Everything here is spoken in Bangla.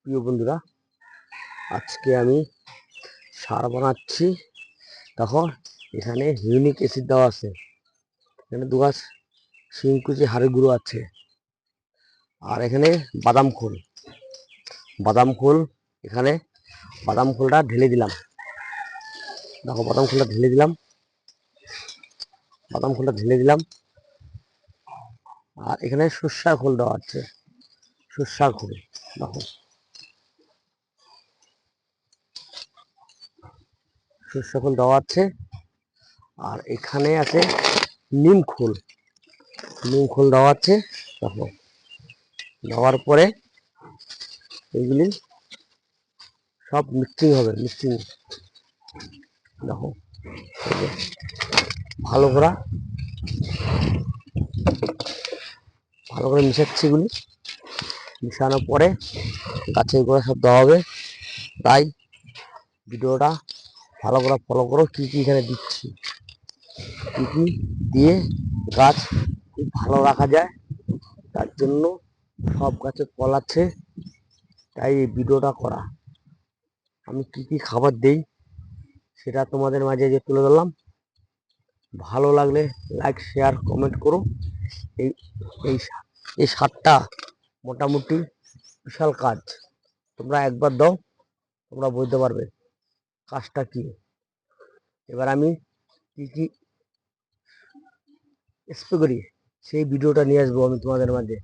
প্রিয় বন্ধুরা, আজকে আমি সার বানাচ্ছি। দেখো, এখানে ইউনিক অ্যাসিড দেওয়া আছে, এখানে 2 গাছ শিংকুচি হাড়ের গুঁড়ো আছে, আর এখানে বাদাম খোল এখানে বাদাম খোলটা ঢেলে দিলাম। দেখো, বাদাম খোলটা ঢেলে দিলাম। আর এখানে সর্ষার খোল দেওয়া আছে, সর্ষার খোল। দেখো, সর্ষার খোল দেওয়া আছে। আর এখানে আছে নিম খোল দেওয়া আছে। দেখো, দেওয়ার পরে এইগুলি সব মিক্সিং হবে। দেখো, ভালো করে মিশাচ্ছি। এগুলি মিশানোর পরে গাছের গোড়া সব দেওয়া হবে। তাই ভিডিওটা ভালো করে ফলো করো। কি কি এখানে দিচ্ছি, কি কি দিয়ে গাছ খুব ভালো রাখা যায়, তার জন্য সব গাছে ফল আছে, তাই এই ভিডিওটা করা। আমি কি কি খাবার দেই সেটা তোমাদের মাঝে যে তুলে ধরলাম। ভালো লাগলে লাইক, শেয়ার, কমেন্ট করো। এই এই এই সারটা মোটামুটি বিশাল কাজ। তোমরা একবার দাও, তোমরা বুঝতে পারবে কাজটা কি। এবার আমি কি কি স্প্রে করি সেই ভিডিওটা নিয়ে আসবো আমি তোমাদের মাঝে।